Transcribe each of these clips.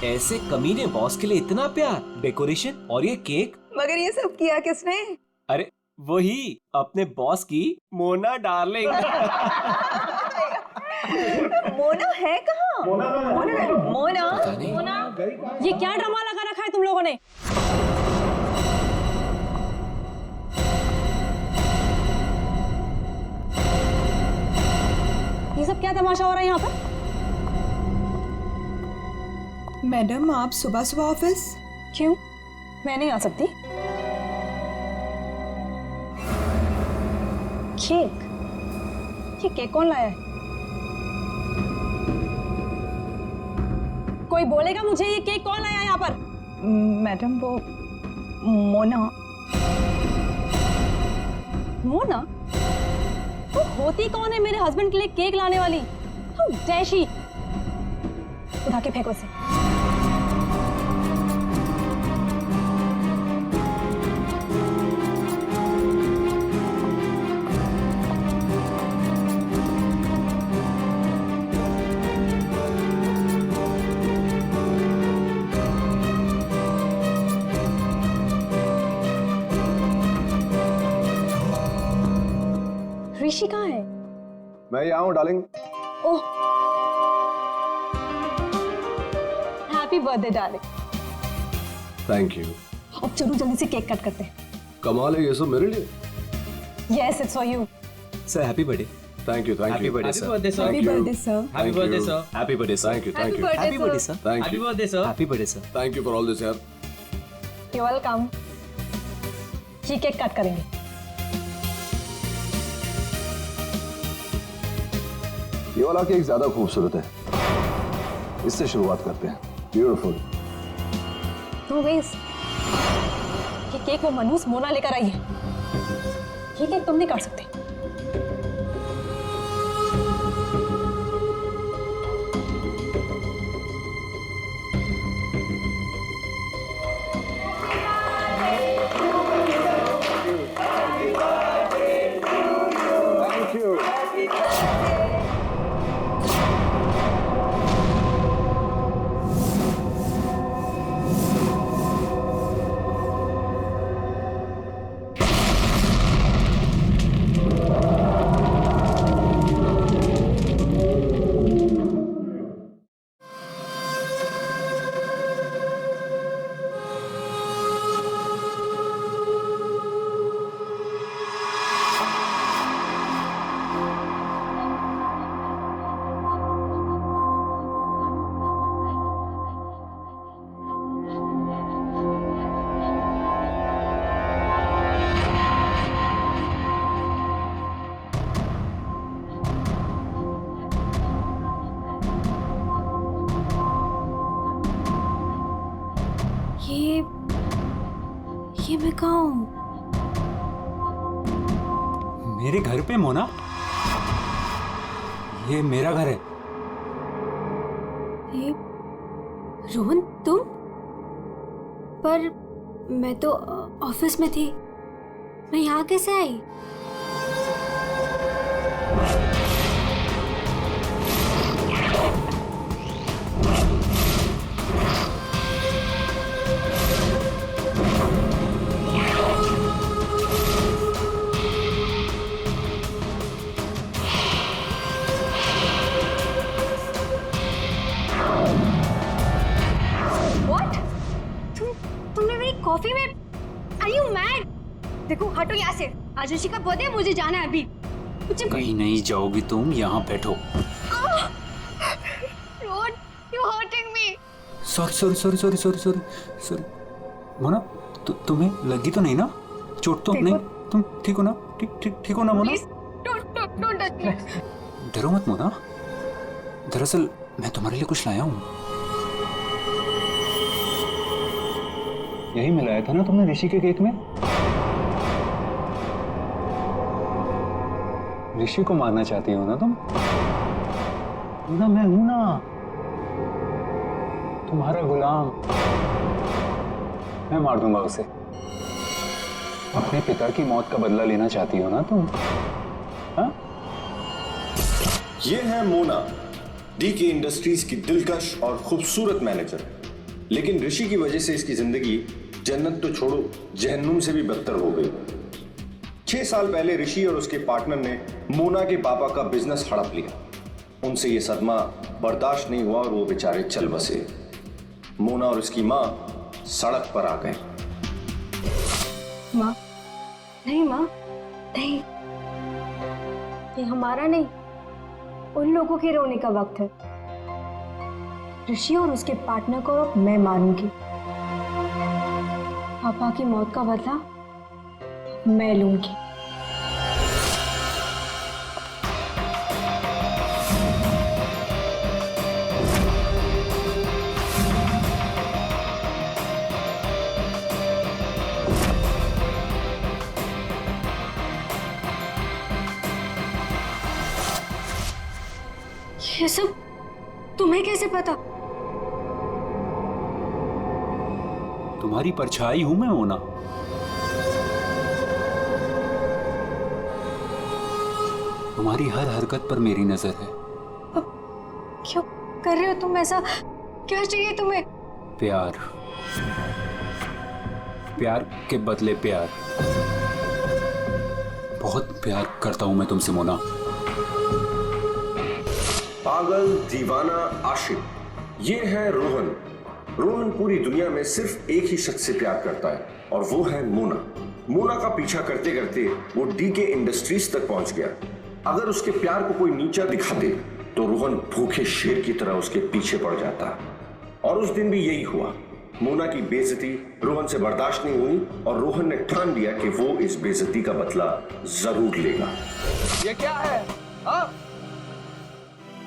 ऐसे कमीने बॉस के लिए इतना प्यार, डेकोरेशन और ये केक। मगर ये सब किया किसने? अरे वही अपने बॉस की मोना डार्लिंग। मोना है कहाँ? मोना पता नहीं। ये क्या ड्रामा लगा रखा है तुम लोगों ने? ये सब क्या तमाशा हो रहा है यहाँ पर? मैडम आप सुबह सुबह ऑफिस? क्यों? मैं नहीं आ सकती। केक? ये केक कौन लाया है? कोई बोलेगा मुझे ये केक कौन लाया है यहाँ पर? मैडम वो मोना। मोना? वो होती कौन है मेरे हस्बैंड के लिए केक लाने वाली? How dare she? उठा के फेंको इसे। ऋषि कहाँ है? मैं यहाँ हूँ darling. Oh, happy birthday darling. Thank you. अब चलो जल्दी से केक कट करते हैं। कमाल है, ये सब मेरे लिए। Yes, it's for you. Sir happy birthday. Thank you thank happy you birthday sir. Happy birthday sir. Happy birthday sir. Happy birthday sir. Thank you thank you happy birthday sir. Thank happy you birthday sir. Happy birthday sir. Thank you for all this यार। You're welcome. ये cake cut करेंगे। ये वाला cake ज्यादा खूबसूरत है, इससे शुरुआत करते हैं। ब्यूटीफुल। No ways. ये केक वो मनूस मोना लेकर आई है। ये केक तुम नहीं काट सकते। Thank you. ये मैं कहाँ हूँ? मेरे घर पे मोना, ये मेरा घर है। ये रोहन तुम? पर मैं तो ऑफिस में थी, मैं यहाँ कैसे आई? तुमने मेरी कॉफी में? Are you mad? देखो हटो यहाँ से। आज ऋषि का बर्थडे, मुझे जाना है अभी। मुझे कहीं नहीं जाओगी तुम, यहाँ बैठो। Rohan, you hurting me. Sorry Mona, तुम्हें लगी तो नहीं ना? चोट तो नहीं? तुम ठीक हो ना? ठीक हो ना Mona? Please, don't touch me. डरो मत मोना, दरअसल मैं तुम्हारे लिए कुछ लाया हूँ। यही मिलाया था ना तुमने ऋषि के केक में? ऋषि को मारना चाहती हो ना तुम? ना मैं हूं ना, तुम्हारा गुलाम। मैं मार दूंगा उसे। अपने पिता की मौत का बदला लेना चाहती हो ना तुम? हाँ? ये है मोना, डीके इंडस्ट्रीज की दिलकश और खूबसूरत मैनेजर। लेकिन ऋषि की वजह से इसकी जिंदगी जन्नत तो छोड़ो जहन्नुम से भी बदतर हो गई। 6 साल पहले ऋषि और उसके पार्टनर ने मोना के पापा का बिजनेस हड़प लिया। उनसे यह सदमा बर्दाश्त नहीं हुआ और वो बेचारे चल बसे। मोना और उसकी माँ सड़क पर आ गए। माँ, नहीं माँ, नहीं, ये हमारा नहीं, उन लोगों के रोने का वक्त है। ऋषि और उसके पार्टनर को अब मैं मारूंगी। पापा की मौत का बदला मैं लूंगी। ये सब तुम्हें कैसे पता? तुम्हारी परछाई हूं मैं मोना। तुम्हारी हर हरकत पर मेरी नजर है। क्यों कर रहे हो तुम ऐसा? क्या चाहिए तुम्हें? प्यार, प्यार के बदले प्यार। बहुत प्यार करता हूं मैं तुमसे मोना। पागल, दीवाना, आशिक, ये है रोहन। रोहन पूरी दुनिया में सिर्फ एक ही शख्स से प्यार करता है और वो है मोना। मोना का पीछा करते करते वो डीके इंडस्ट्रीज तक पहुंच गया। अगर उसके प्यार को कोई नीचा दिखा दे तो रोहन भूखे शेर की तरह उसके पीछे पड़ जाता। और उस दिन भी यही हुआ। मोना की बेइज्जती रोहन से बर्दाश्त नहीं हुई और रोहन ने ठान लिया कि वो इस बेइज्जती का बदला जरूर लेगा। ये क्या है? हाँ?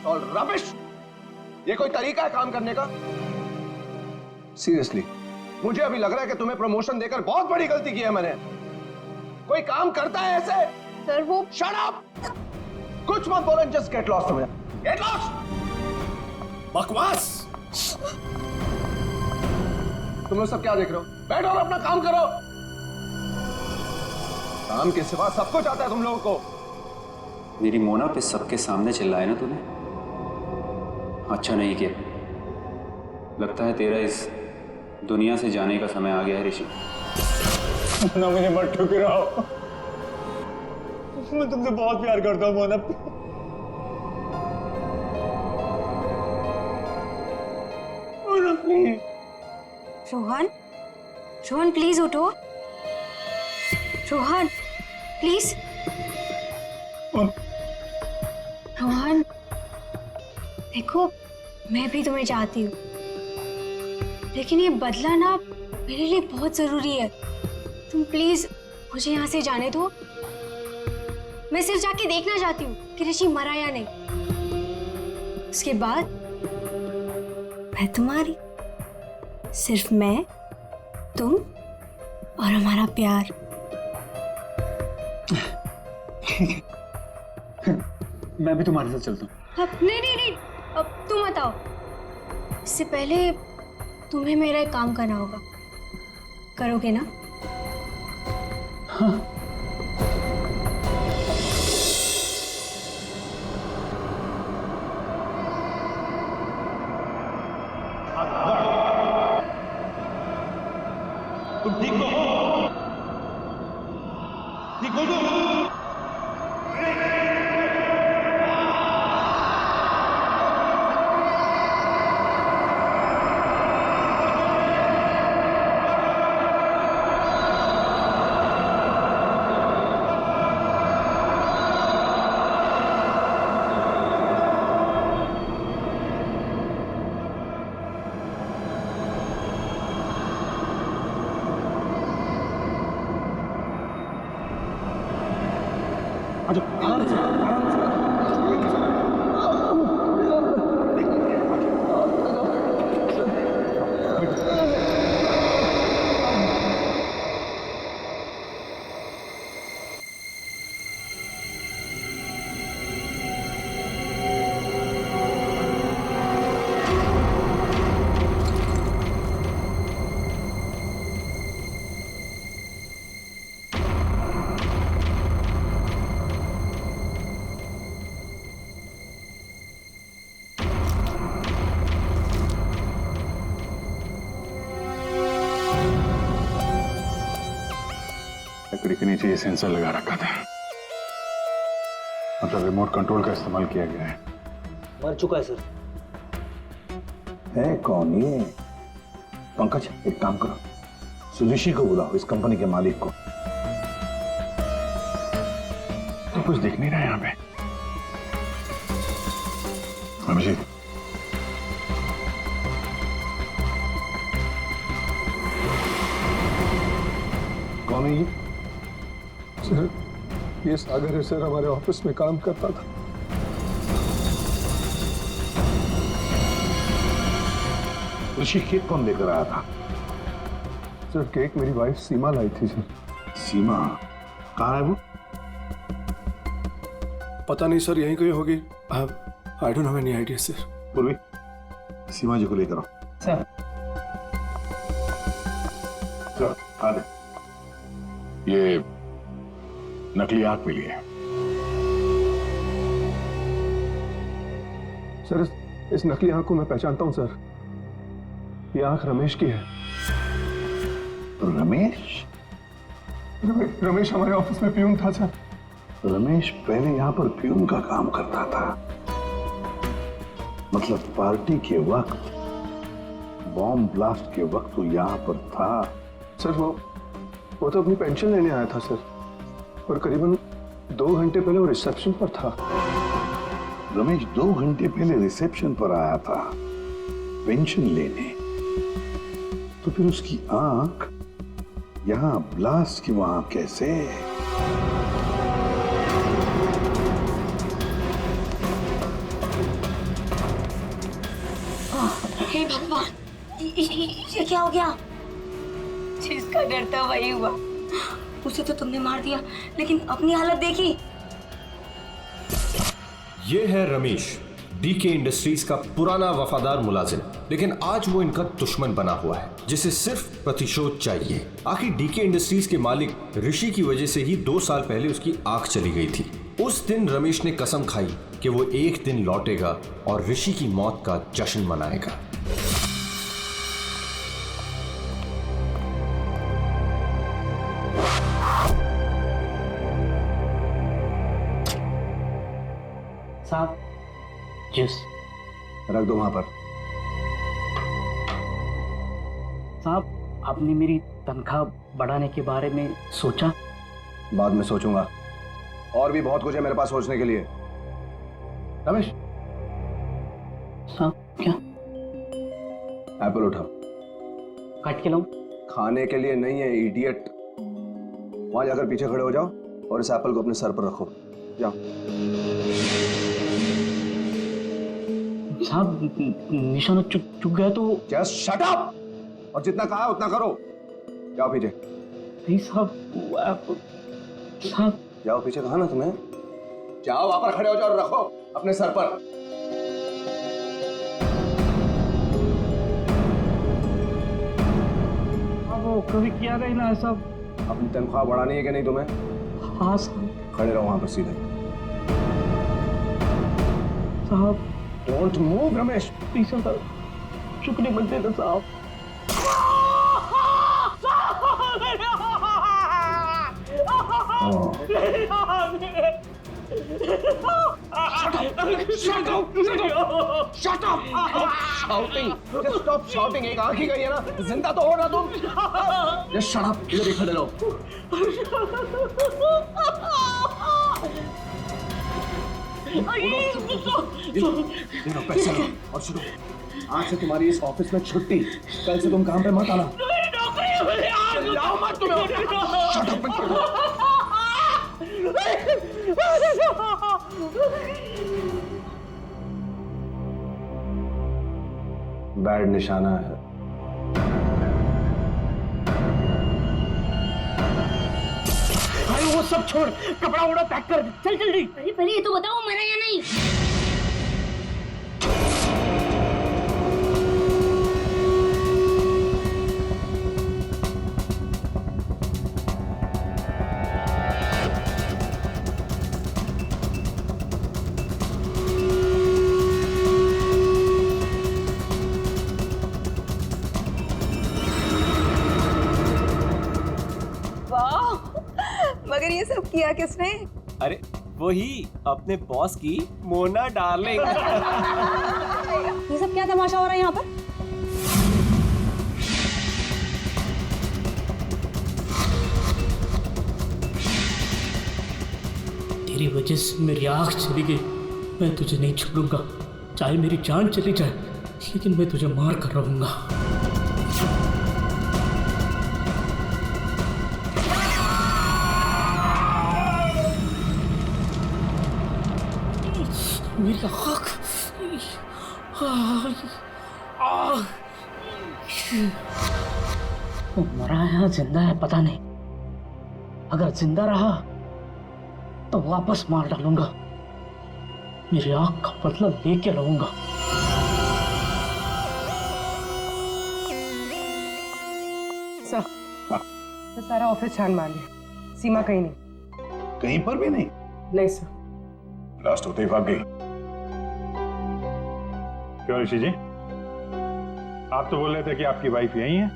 और रबिश, ये कोई तरीका है काम करने का? सीरियसली मुझे अभी लग रहा है कि तुम्हें प्रमोशन देकर बहुत बड़ी गलती की है मैंने। कोई काम करता है ऐसे? सर वो शट अप! कुछ मत बोलो, just get lost. Get lost! बकवास! तुम लोग सब क्या देख रहे हो? बैठो और अपना काम करो। काम के सिवा सब कुछ आता है तुम लोगों को। मेरी मोना पे सबके सामने चिल्लाए ना तूने? अच्छा नहीं किया। लगता है तेरा इस दुनिया से जाने का समय आ गया है ऋषि। मोना, मुझे मत ठुकराओ। मैं तुमसे बहुत प्यार करता हूँ मोना। मोना प्लीज। रोहन, रोहन प्लीज उठो। रोहन प्लीज। रोहन देखो, मैं भी तुम्हें चाहती हूँ, लेकिन ये बदला ना मेरे लिए बहुत जरूरी है। तुम प्लीज मुझे यहाँ से जाने दो। मैं सिर्फ जाके देखना चाहती हूँ कि ऋषि मरा या नहीं। उसके बाद मैं तुम्हारी, सिर्फ मैं, तुम और हमारा प्यार। मैं भी तुम्हारे साथ चलता हूँ। अब नहीं, अब तुम बताओ। इससे पहले तुम्हें मेरा एक काम करना होगा। करोगे ना? हाँ। तुम ठीक तो हो? ठीक हो तुम? छतरी के नीचे ये सेंसर लगा रखा था, मतलब रिमोट कंट्रोल का इस्तेमाल किया गया है। मर चुका है सर। है कौन ये? पंकज, एक काम करो, ऋषि को बुलाओ, इस कंपनी के मालिक को। तो कुछ दिख नहीं रहा यहाँ पे। अभिजीत, कौन है ये? सर, ये सागर है सर, हमारे ऑफिस में काम करता था। ऋषि केक कौन लेकर आया था? सर, केक मेरी वाइफ सीमा लाई थी सर। सीमा कहाँ है वो? पता नहीं सर, यहीं कहीं होगी। I don't have any idea sir. पूर्वी, सीमा जी को लेकर आओ। सर, चलो, आ दे। ये नकली आंख मिली है। सर, इस नकली आंख को मैं पहचानता हूं सर। ये आंख रमेश की है। रमेश? रमेश हमारे ऑफिस में प्यून था सर। रमेश पहले यहाँ पर प्यून का काम करता था, मतलब पार्टी के वक्त, बॉम्ब ब्लास्ट के वक्त वो यहाँ पर था। सर, वो तो अपनी पेंशन लेने आया था सर, और करीबन 2 घंटे पहले वो रिसेप्शन पर था। रमेश 2 घंटे पहले रिसेप्शन पर आया था पेंशन लेने, तो फिर उसकी आंख यहाँ ब्लास्ट की वहां कैसे? हे भगवान, ये क्या हो गया? जिसका डर था वही हुआ। उसे तो तुमने मार दिया, लेकिन अपनी हालत देखी। ये है रमेश, डीके इंडस्ट्रीज का पुराना वफादार मुलाजिम, लेकिन आज वो इनका दुश्मन बना हुआ है, जिसे सिर्फ प्रतिशोध चाहिए। आखिर डीके इंडस्ट्रीज के मालिक ऋषि की वजह से ही 2 साल पहले उसकी आंख चली गई थी। उस दिन रमेश ने कसम खाई कि वो एक दिन लौटेगा और ऋषि की मौत का जश्न मनाएगा। साहब, जूस रख दो वहां पर। साहब, आपने मेरी तनख्वाह बढ़ाने के बारे में सोचा? बाद में सोचूंगा, और भी बहुत कुछ है मेरे पास सोचने के लिए। रमेश, साहब क्या? एप्पल उठाओ। काट के लाऊं? खाने के लिए नहीं है इडियट। वहां जाकर पीछे खड़े हो जाओ और इस एप्पल को अपने सर पर रखो। जाओ। साहब, निशाना चुक गया तो? जस्ट शट अप, और जितना कहा उतना करो। जाओ पीछे। नहीं साहब, साहब जाओ पीछे, कहा ना तुम्हें? जाओ, वहां पर खड़े हो जाओ और रखो अपने सर पर। वो कभी किया नहीं ना साहब। अपनी तनख्वाह बढ़ानी है कि नहीं तुम्हें? हाँ साहब। खड़े रहो वहां पर सीधे। साहब, डोंट मूव रमेश। प्लीज साहब, चुकने मत देना साहब। Shut up! Shouting. Just stop shouting. एक आंख ही गई है ना, जिंदा तो हो ना तुम। Just shut up. इधर ही खड़े रहो। ये लो पैसे लो, और सुनो, आज से तुम्हारी इस ऑफिस में छुट्टी। कल से तुम काम पे मत आना। जाओ मत तुम। Shut up and बैड निशाना है। भाई वो सब छोड़, कपड़ा वपड़ा पैक कर, चल जल्दी। अरे पहले ये तो बताओ, मरा या नहीं? ये सब किया किसने? अरे वही अपने बॉस की मोना डार्लिंग। ये सब क्या तमाशा हो रहा है यहाँ पर? तेरी वजह से मेरी आँख चली गई। मैं तुझे नहीं छोड़ूंगा, चाहे मेरी जान चली जाए, लेकिन मैं तुझे मार कर रहूंगा। मेरी आँख वो मरा है या जिंदा है पता नहीं। अगर जिंदा रहा तो वापस मार डालूंगा। मेरी आँख का बदला लेके रहूंगा। सर, तो सारा ऑफिस छान मार लिया, सीमा कहीं नहीं। कहीं पर भी नहीं? नहीं सर। लास्ट होते ही भाग गई। क्यों ऋषि जी, आप तो बोल रहे थे कि आपकी वाइफ यही है,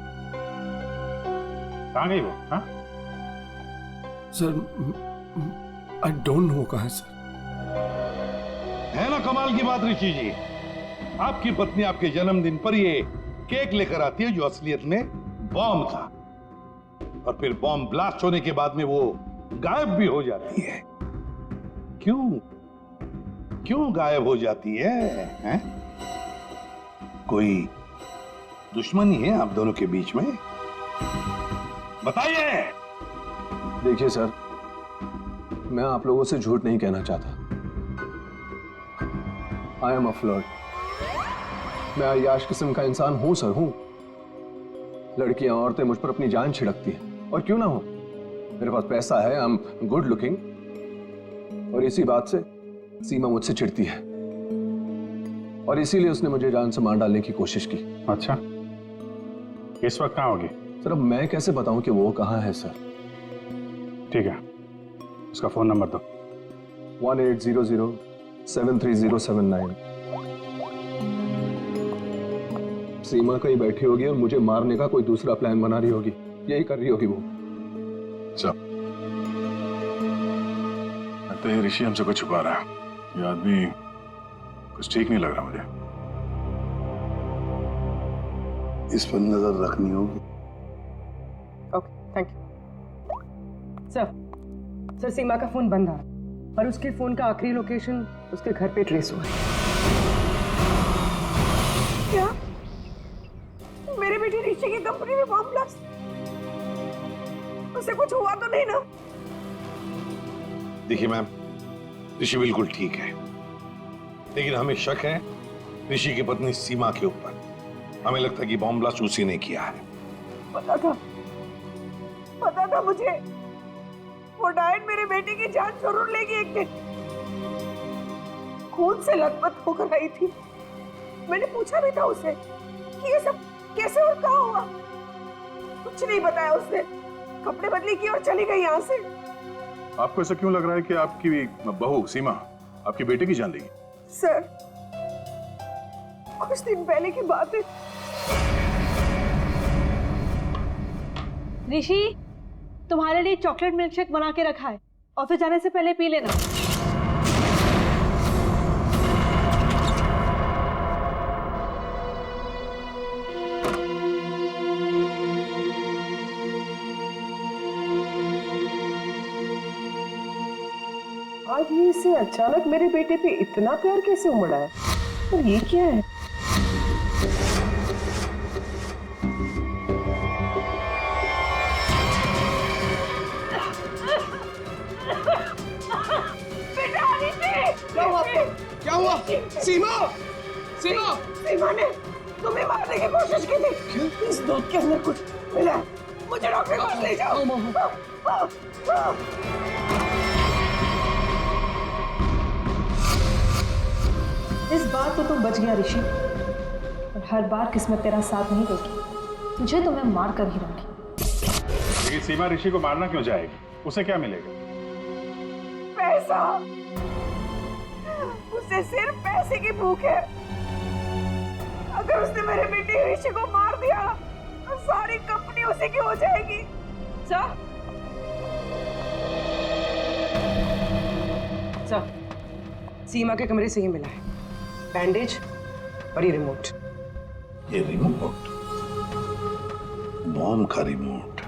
कहाँ गई वो? हाँ सर, आई डोंट नो कहाँ है सर। है ना कमाल की बात ऋषि जी, आपकी पत्नी आपके जन्मदिन पर ये केक लेकर आती है जो असलियत में बॉम्ब था, और फिर बॉम्ब ब्लास्ट होने के बाद में वो गायब भी हो जाती है। क्यों गायब हो जाती है? कोई दुश्मनी है आप दोनों के बीच में? बताइए। देखिए सर, मैं आप लोगों से झूठ नहीं कहना चाहता। I am a flirt. मैं अय्याश किस्म का इंसान हूं सर, हूं। लड़कियां, औरतें मुझ पर अपनी जान छिड़कती हैं, और क्यों ना हो। मेरे पास पैसा है, आई एम गुड लुकिंग, और इसी बात से सीमा मुझसे चिढ़ती है, और इसीलिए उसने मुझे जान से मार डालने की कोशिश की। अच्छा, इस वक्त कहाँ होगी? सर, अब मैं कैसे बताऊं कि वो कहाँ है सर? ठीक है, उसका फोन नंबर दो। 1800-73079। सीमा कहीं बैठी होगी और मुझे मारने का कोई दूसरा प्लान बना रही होगी, यही कर रही होगी वो। लगता है ऋषि हमसे कुछ छुपा रहा है। ये आदमी कुछ ठीक नहीं लग रहा मुझे। इस पर नजर रखनी होगी। Okay, thank you sir. Sir, Seema का फोन बंद आ, और उसके फोन का आखिरी लोकेशन उसके घर पे ट्रेस हुआ है। क्या? मेरे बेटे ऋषि की कंपनी में बॉम्ब ब्लास्ट? उसे कुछ हुआ तो नहीं ना? देखिए मैम, ऋषि बिल्कुल ठीक है, लेकिन हमें शक है ऋषि की पत्नी सीमा के ऊपर। हमें लगता है कि बॉम्ब ब्लास्ट उसी ने किया है। पता था मुझे। वो डायन मेरे बेटे की जान जरूर लेगी एक दिन। खून से लथपथ होकर आई थी। मैंने पूछा भी था उसे कि ये सब कैसे और कहाँ हुआ। कुछ नहीं बताया उसने। कपड़े बदली की और चली गई यहाँ से। आपको ऐसा क्यों लग रहा है कि आपकी बहू सीमा आपके बेटे की जान लेगी? सर, कुछ दिन पहले की बात है। ऋषि, तुम्हारे लिए चॉकलेट मिल्कशेक बना के रखा है, ऑफिस जाने से पहले पी लेना। आज ये इससे अचानक मेरे बेटे पे इतना प्यार कैसे उमड़ा है? और ये क्या है? क्या हुआ? सीमा! सीमा! सीमा ने तुम्हें मारने की कोशिश की थी। इस दूध के अंदर कुछ मिला। मुझे डॉक्टर के पास ले जाओ। इस बार तो तुम बच गया ऋषि, और हर बार किस्मत तेरा साथ नहीं देगी। तुझे तो मैं मार कर ही रहूंगी। लेकिन सीमा ऋषि को मारना क्यों जाएगी? उसे क्या मिलेगा? पैसा। उसे सिर्फ पैसे की भूख है। अगर उसने मेरे बेटे ऋषि को मार दिया तो सारी कंपनी उसी की हो जाएगी। सर, सर, सीमा के कमरे से ही मिला है बैंडेज और ये रिमोट। ये रिमोट, बॉम्ब का रिमोट।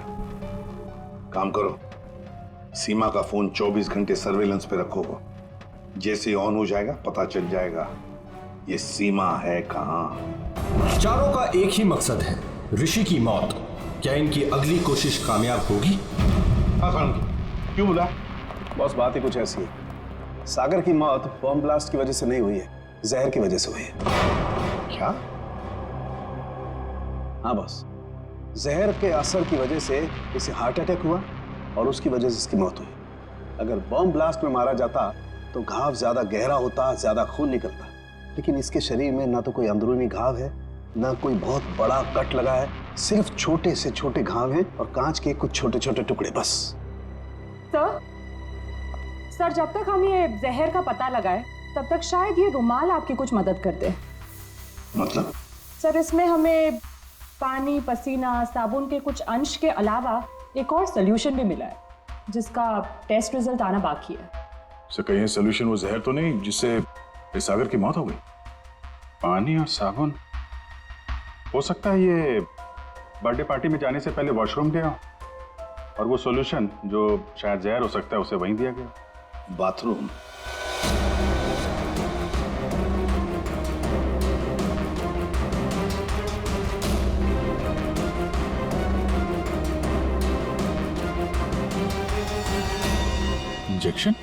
काम करो, सीमा का फोन 24 घंटे सर्वेलेंस पे रखो। जैसे ऑन हो जाएगा पता चल जाएगा ये सीमा है कहां। चारों का एक ही मकसद है, ऋषि की मौत। क्या इनकी अगली कोशिश कामयाब होगी? हाँ खान, क्यों बुला? बॉस, बात ही कुछ ऐसी है। सागर की मौत बॉम्ब ब्लास्ट की वजह से नहीं हुई है, जहर की वजह से हुई है। क्या? हाँ बॉस, जहर के असर की वजह से इसे हार्ट अटैक हुआ और उसकी वजह से इसकी मौत हुई। अगर बॉम्ब ब्लास्ट में मारा जाता तो घाव ज्यादा गहरा होता, ज्यादा खून निकलता, लेकिन इसके शरीर में ना तो कोई अंदरूनी घाव है, ना कोई बहुत बड़ा कट लगा है, सिर्फ छोटे से छोटे घाव हैं और कांच के कुछ छोटे छोटे टुकड़े बस। सर, जब तक हम ये जहर का पता लगाए तब तक शायद ये रुमाल आपकी कुछ मदद कर दे। मतलब? सर, इसमें हमें पानी, पसीना, साबुन के कुछ अंश के अलावा एक और सोल्यूशन भी मिला है जिसका टेस्ट रिजल्ट आना बाकी है। सर, कहीं सोल्यूशन वो जहर तो नहीं जिससे सागर की मौत हो गई? पानी और साबुन, हो सकता है ये बर्थडे पार्टी में जाने से पहले वॉशरूम गया और वो सॉल्यूशन जो शायद जहर हो सकता है उसे वहीं दिया गया। बाथरूम? इंजेक्शन?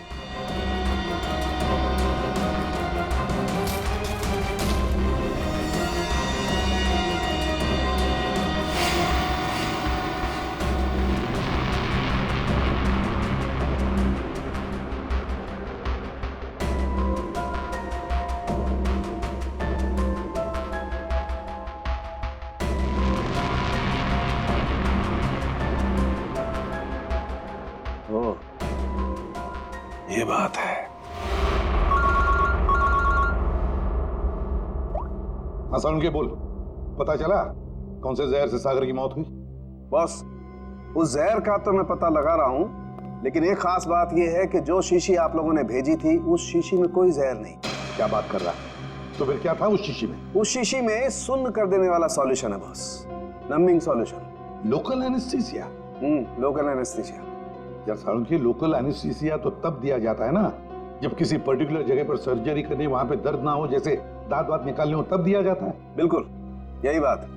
ये बात है। हसन के बोल, पता चला कौन से जहर से सागर की मौत हुई? बॉस, उस जहर का तो मैं पता लगा रहा हूं, लेकिन एक खास बात यह है कि जो शीशी आप लोगों ने भेजी थी उस शीशी में कोई जहर नहीं। क्या बात कर रहा है? तो फिर क्या था उस शीशी में? उस शीशी में सुन्न कर देने वाला सॉल्यूशन है boss, numbing solution. Local anaesthesia? Local anaesthesia. यार सारुण की, लोकल एनेस्थीसिया तो तब दिया जाता है ना जब किसी पर्टिकुलर जगह पर सर्जरी करनी, वहां पे दर्द ना हो, जैसे दांत वात निकालने हो, तब दिया जाता है। बिल्कुल यही बात।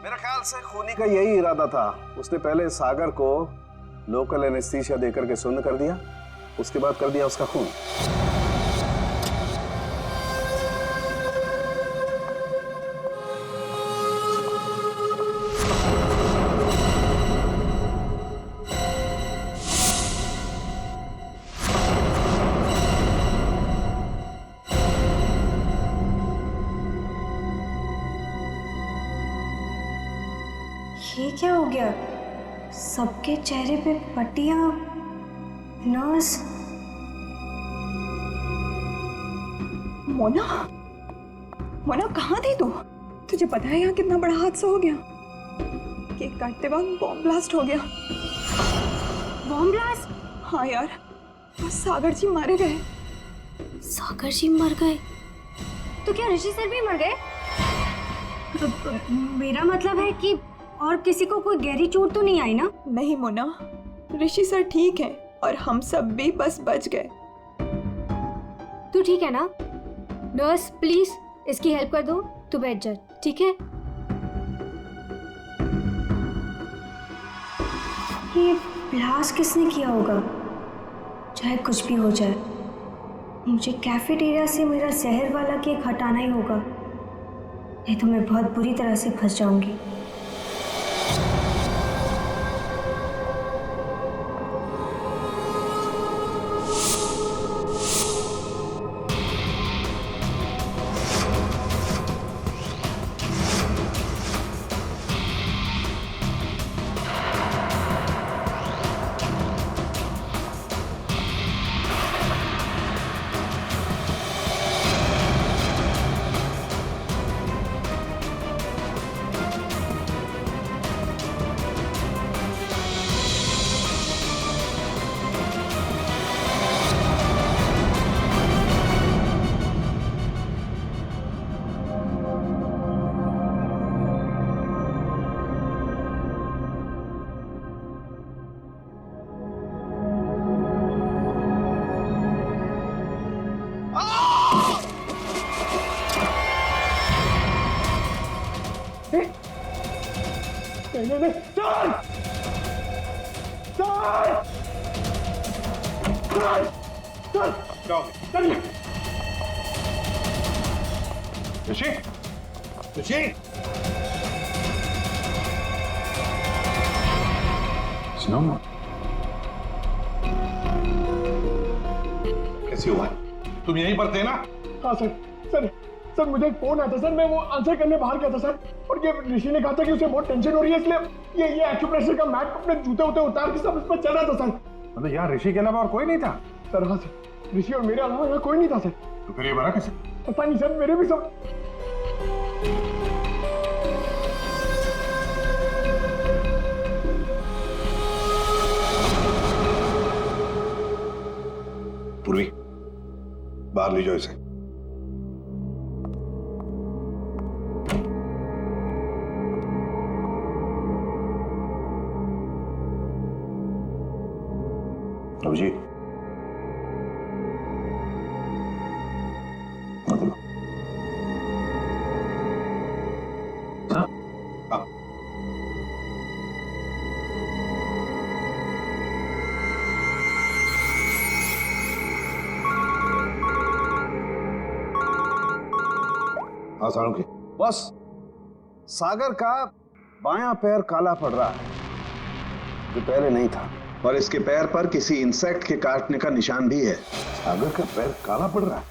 मेरा ख्याल से खूनी का यही इरादा था। उसने पहले सागर को लोकल एनेस्थीसिया देकर के सुन्न कर दिया, उसके बाद कर दिया उसका खून। ये क्या हो गया? सबके चेहरे पे पट्टियां, नर्स। मोना, मोना कहाँ थी तू? तुझे पता है यहाँ कितना बड़ा हादसा हो गया? केक काटते वक्त बॉम्ब ब्लास्ट हो गया। Bomb blast? हाँ यार, और सागर जी मारे गए। सागर जी मर गए? तो क्या ऋषि सर भी मर गए? मेरा मतलब है कि और किसी को कोई गहरी चोट तो नहीं आई ना? नहीं मोना, ऋषि सर ठीक है और हम सब भी बस बच गए। तू ठीक है ना? नर्स प्लीज इसकी हेल्प कर दो, तू बैठ जा, ठीक है? ये ब्लास्ट किसने किया होगा? चाहे कुछ भी हो जाए, मुझे कैफेटेरिया से मेरा जहर वाला केक हटाना ही होगा, नहीं तो मैं बहुत बुरी तरह से फंस जाऊंगी। नहीं चल चल चल चल चल ऋषि ऋषि सुनो कैसी हुआ तुम यहीं पर थे ना? हाँ सर सर सर मुझे एक फोन आया था सर, मैं वो आंसर करने बाहर गया था सर, और ये ऋषि ने कहा था कि उसे बहुत टेंशन हो रही है, इसलिए ये एक्यूप्रेशर का मैट अपने जूते उते उतार के सब इस पर चल रहा था सर। मतलब यहाँ ऋषि के अलावा और कोई नहीं था? सर हाँ सर, ऋषि और मेरे अलावा यहाँ कोई नहीं था सर। तो फिर ये बना कैसे? पता नहीं सर, मेरे भी सब पूर्वी बाहर ले जाओ इसे। जी हाँ साळुंखे बस, सागर का बायां पैर काला पड़ रहा है जो पहले नहीं था, और इसके पैर पर किसी इंसेक्ट के काटने का निशान भी है। सागर का पैर काला पड़ रहा है?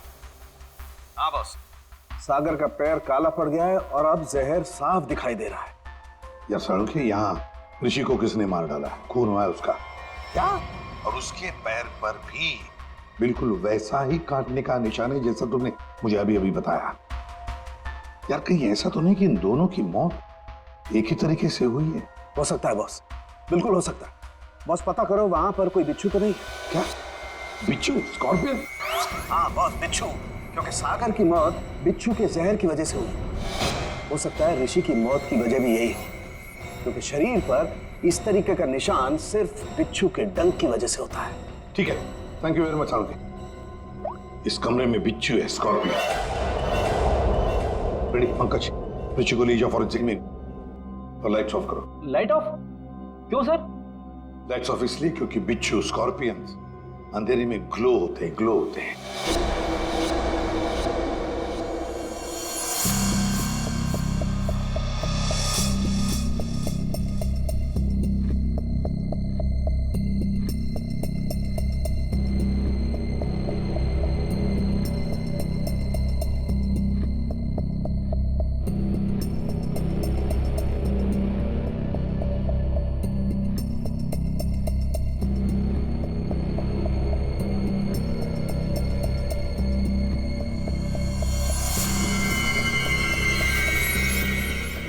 हाँ बॉस, सागर का पैर काला पड़ गया है और अब जहर साफ दिखाई दे रहा है। यार साळुंखे, यहाँ ऋषि को किसने मार डाला? खून हुआ है उसका। क्या? और उसके पैर पर भी बिल्कुल वैसा ही काटने का निशान है जैसा तुमने मुझे अभी अभी बताया। यार कहीं ऐसा तो नहीं कि इन दोनों की मौत एक ही तरीके से हुई है? हो सकता है बॉस, बिल्कुल हो सकता है। बॉस पता करो वहां पर कोई बिच्छू तो नहीं? क्या बिच्छू? स्कॉर्पियन? हाँ बॉस, बिच्छू, क्योंकि सागर की मौत बिच्छू के जहर की वजह से हुई। हो सकता है ऋषि की मौत की वजह भी यही हो, क्योंकि शरीर पर इस तरीके का निशान सिर्फ बिच्छू के डंक की वजह से होता है। ठीक है, thank you very much Salunkhe. इस कमरे में बिच्छू है, स्कॉर्पियन। रेडी पंकज, ऋषि को ले जाओ फॉरेंसिक में और लाइट्स ऑफ करो। Light of? क्यों सर? लाइट्स ऑफ इसलिए क्योंकि बिच्छू स्कॉर्पियंस अंधेरे में ग्लो होते हैं।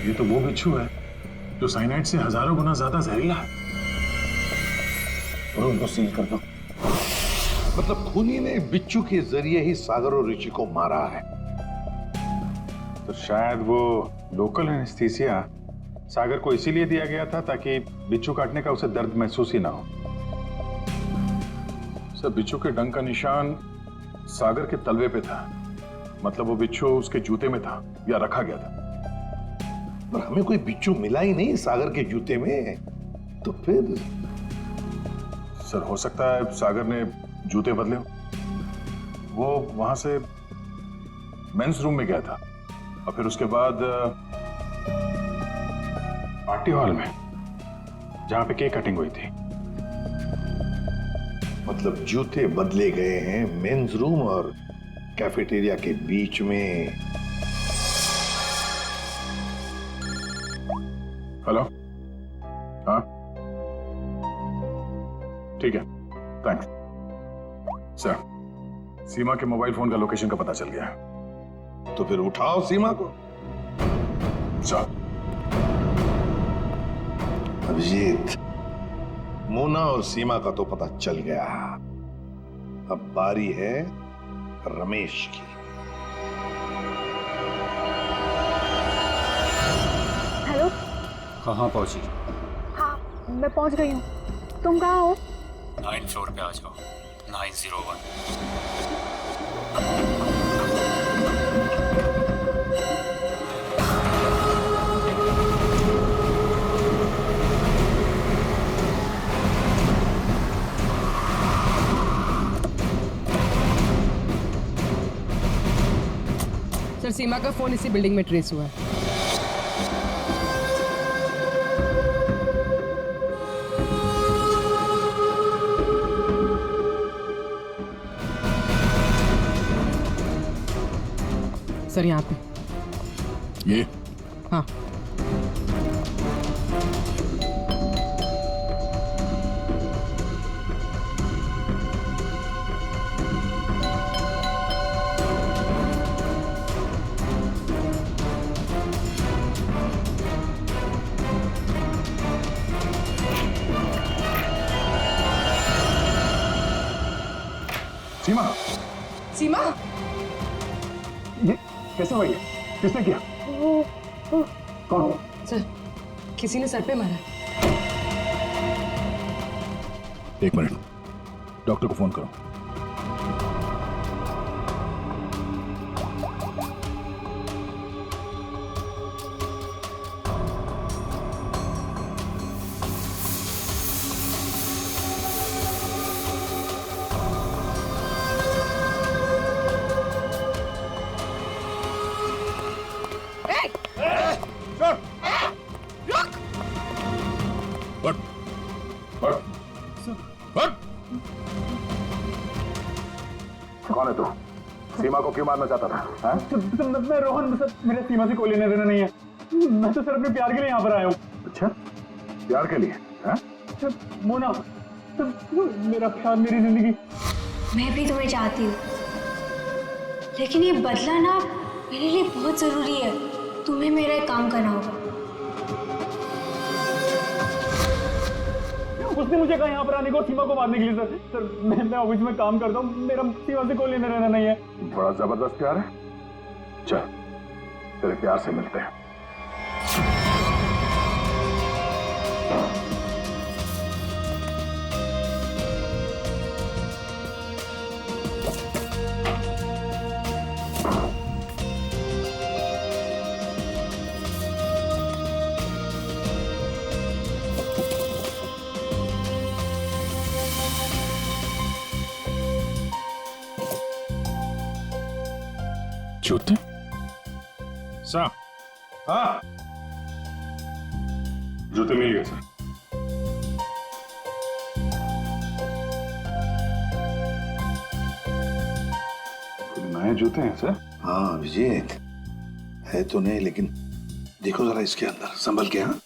ये तो वो बिच्छू है जो साइनाइड से हजारों गुना ज्यादा जहरीला है। और उनको सील कर दो। मतलब खूनी ने बिच्छू के जरिए ही सागर और ऋषि को मारा है। तो शायद वो लोकल एनेस्थीसिया सागर को इसीलिए दिया गया था ताकि बिच्छू काटने का उसे दर्द महसूस ही ना हो। सर, बिच्छू के डंक का निशान सागर के तलवे पे था, मतलब वो बिच्छू उसके जूते में था या रखा गया था। पर हमें कोई बिच्छू मिला ही नहीं सागर के जूते में, तो फिर? सर, हो सकता है सागर ने जूते बदले हो। वो वहां से मेंस रूम में गया था और फिर उसके बाद पार्टी हॉल में जहां पे केक कटिंग हुई थी। मतलब जूते बदले गए हैं मेंस रूम और कैफेटेरिया के बीच में। हेलो, हाँ ठीक है, थैंक्स सर। सीमा के मोबाइल फोन का लोकेशन का पता चल गया है। तो फिर उठाओ सीमा को। सर, अभिजीत, मोना और सीमा का तो पता चल गया, अब बारी है रमेश की। हेलो। कहाँ पहुंची? हाँ, मैं पहुंच गई हूँ। तुम कहाँ हो? 9th फ्लोर पे आ जाओ, 901। सीमा का फोन इसी बिल्डिंग में ट्रेस हुआ है। सर यहाँ पे। ये? हाँ। सीमा, सीमा, ये कैसे हुआ? ये किसने किया? कौन? सर किसी ने सर पे मारा। एक मिनट, डॉक्टर को फोन करो। कौन है तू? सीमा को क्यों मारना चाहता था? हाँ? मैं रोहन, सर मेरे सीमा से कोई लेना देना नहीं है। मैं तो सर अपने प्यार के लिए यहाँ पर आया हूँ। अच्छा, प्यार के लिए? हाँ? मोना, मेरा प्यार, मेरी जिंदगी। मैं भी तुम्हें चाहती हूँ, लेकिन ये बदला ना मेरे लिए बहुत जरूरी है। तुम्हें मेरा एक काम करना होगा। उसने मुझे कहा यहाँ पर आने को, सीमा को मारने के लिए। सर मैं ऑफिस में काम करता हूँ, मेरा सीमा से कोई लेना देना नहीं है। बड़ा जबरदस्त प्यार है। चल, तेरे प्यार से मिलते हैं। जूते? सर, हाँ, जूते मिल गए सर। नए जूते हैं सर? हाँ विजय, है तो नहीं, लेकिन देखो जरा इसके अंदर, संभल के। हाँ,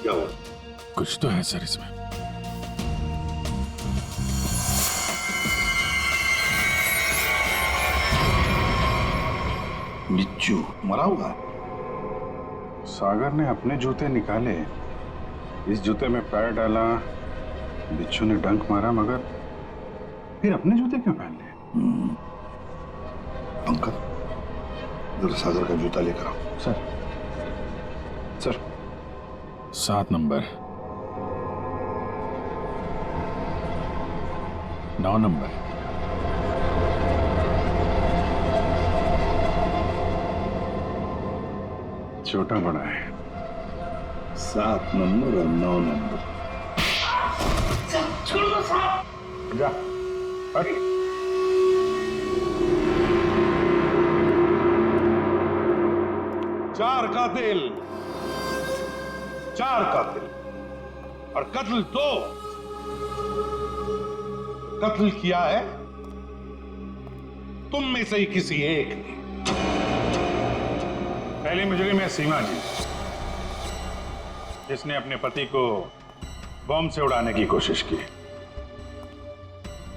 क्या हुआ? कुछ तो है सर इसमें। बिच्छू मरा हुआ है। सागर ने अपने जूते निकाले, इस जूते में पैर डाला, बिच्छू ने डंक मारा, मगर फिर अपने जूते क्यों पहन लिए? अंकल, इधर सागर का जूता लेकर आओ। सर, सर 7 नंबर, 9 नंबर, छोटा बड़ा है। 7 नंबर और 9 नंबर। छोड़ दो साहब। जा, हट। चार कातिल और कत्ल 2। कत्ल किया है तुम में से ही किसी एक ने। पहली मुजरिम है सीमा जी, जिसने अपने पति को बम से उड़ाने की कोशिश की।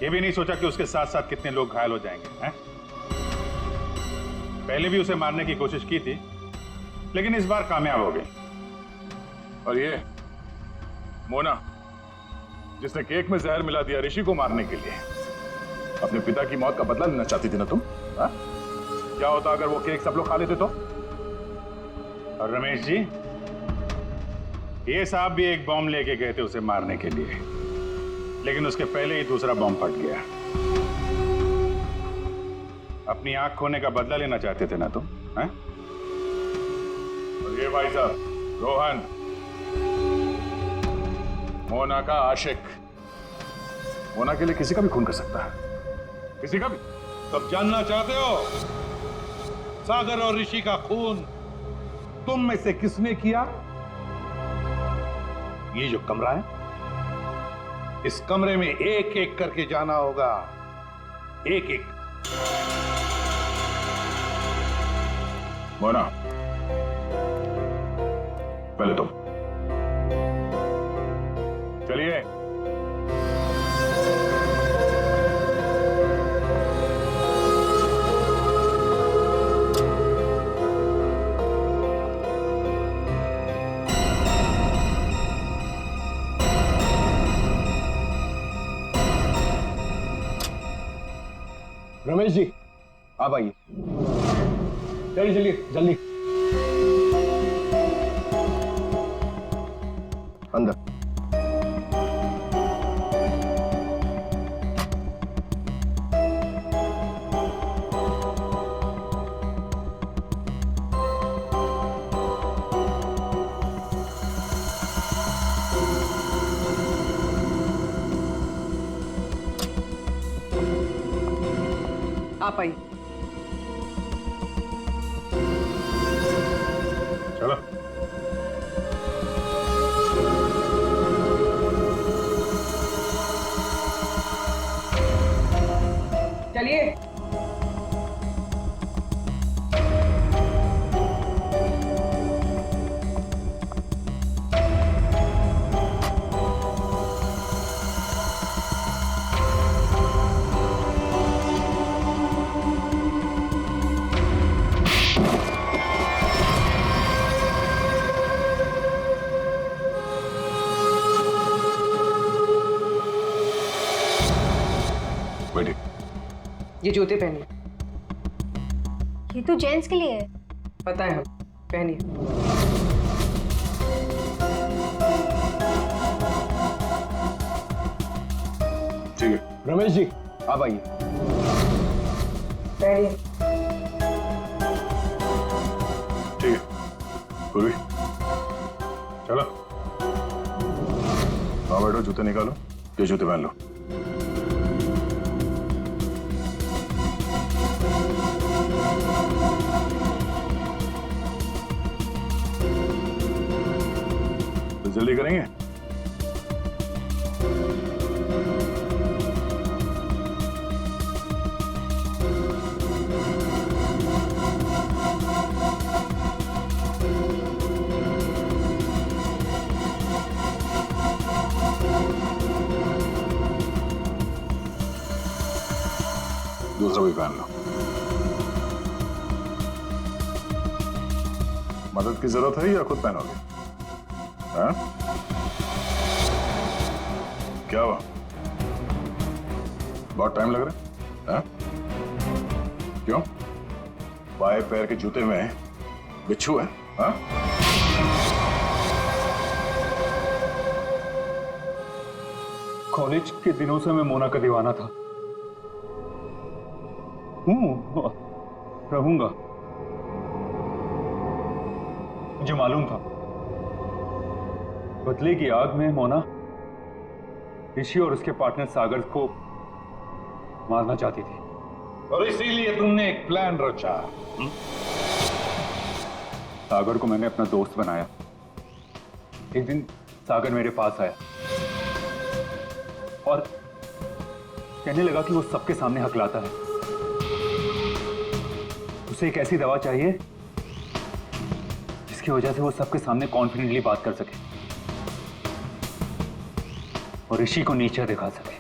ये भी नहीं सोचा कि उसके साथ साथ कितने लोग घायल हो जाएंगे। हैं? पहले भी उसे मारने की कोशिश की थी, लेकिन इस बार कामयाब हो गई। और ये मोना, जिसने केक में जहर मिला दिया ऋषि को मारने के लिए, अपने पिता की मौत का बदला लेना चाहती थी ना तुम? हा? क्या होता अगर वो केक सब लोग खा लेते तो? और रमेश जी, ये साहब भी एक बॉम्ब लेके गए थे उसे मारने के लिए, लेकिन उसके पहले ही दूसरा बॉम्ब फट गया। अपनी आंख खोने का बदला लेना चाहते थे ना तुम? हैं? और ये भाई साहब रोहन, मोना का आशिक मोना के लिए किसी का भी खून कर सकता है, किसी का भी। तब जानना चाहते हो सागर और ऋषि का खून तुम में से किसने किया? ये जो कमरा है, इस कमरे में एक एक करके जाना होगा, एक एक। मोना, पहले तुम चलिए। रमेश जी, आप आइए। चलिए चलिए जल्दी अंदर। आप आइए। चलो। चलिए। बैठिए। ये जूते पहनिए। ये तो जेंट्स के लिए है। पता है, हम पहनिए। ठीक है। रमेश जी, आप आइए। पहनिए। ठीक है। पूर्वी, चलो। आओ बैठो, जूते निकालो, ये जूते पहन लो। तो जल्दी करेंगे। दूसरा भी पहन लो। मदद की जरूरत है या खुद पहनोगे? हाँ? क्या हुआ? बहुत टाइम लग रहा है? हाँ? क्यों? बाएं पैर के जूते में बिच्छू है? हाँ? कॉलेज के दिनों से मैं मोना का दीवाना था। रहूंगा, मुझे मालूम था। बदले की आग में मोना ऋषि और उसके पार्टनर सागर को मारना चाहती थी, और इसीलिए तुमने एक प्लान रचा। सागर को मैंने अपना दोस्त बनाया। एक दिन सागर मेरे पास आया और कहने लगा कि वो सबके सामने हकलाता है। उसे एक ऐसी दवा चाहिए जिसकी वजह से वो सबके सामने कॉन्फिडेंटली बात कर सके और ऋषि को नीचा दिखा सके।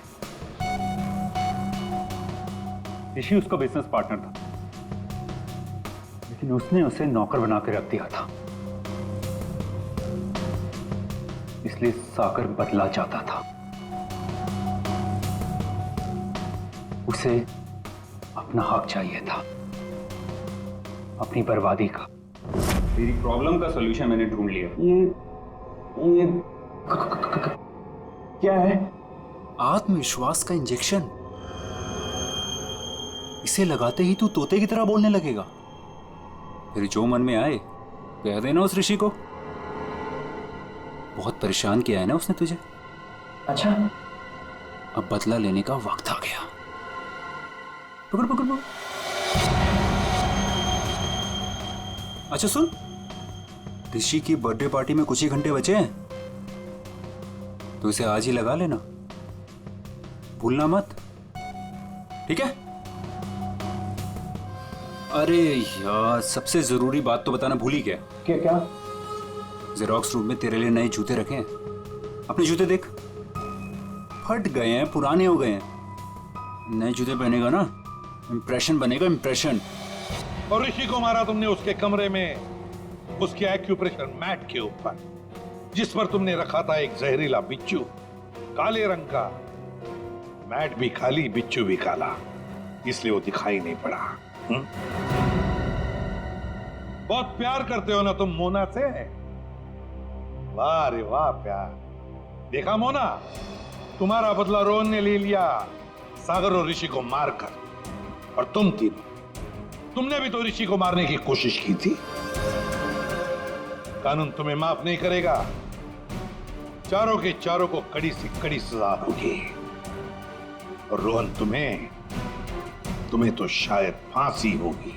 ऋषि उसका बिजनेस पार्टनर था, लेकिन उसने उसे नौकर बना के रख दिया था, इसलिए सागर बदला चाहता था। उसे अपना हक चाहिए था, अपनी बर्बादी का। तेरी प्रॉब्लम का सॉल्यूशन मैंने ढूंढ लिया। ये क्या है? आत्मविश्वास का इंजेक्शन। इसे लगाते ही तू तोते की तरह बोलने लगेगा। फिर जो मन में आए कह देना उस ऋषि को। बहुत परेशान किया है ना उसने तुझे। अच्छा, अब बदला लेने का वक्त आ गया। पकड़ पकड़ पकड़। अच्छा सुन, ऋषि की बर्थडे पार्टी में कुछ ही घंटे बचे हैं, तो इसे आज ही लगा लेना, भूलना मत, ठीक है? अरे यार, सबसे जरूरी बात तो बताना भूल ही गया। क्या क्या? जेरोक्स रूम में तेरे लिए नए जूते रखे हैं। अपने जूते देख, फट गए हैं, पुराने हो गए हैं। नए जूते पहनेगा ना, इंप्रेशन बनेगा, इंप्रेशन। और ऋषि को मारा तुमने उसके कमरे में, उसके एक्यूप्रेशर मैट के ऊपर, जिस पर तुमने रखा था एक जहरीला बिच्छू, काले रंग का। मैट भी खाली, बिच्छू भी काला, इसलिए वो दिखाई नहीं पड़ा। बहुत प्यार करते हो ना तुम मोना से? वाह रे वाह प्यार। देखा मोना, तुम्हारा बदला रोहन ने ले लिया सागर और ऋषि को मारकर, और तुम तुमने भी तो ऋषि को मारने की कोशिश की थी। कानून तुम्हें माफ नहीं करेगा, चारों के चारों को कड़ी से कड़ी सजा होगी। और रोहन, तुम्हें तो शायद फांसी होगी।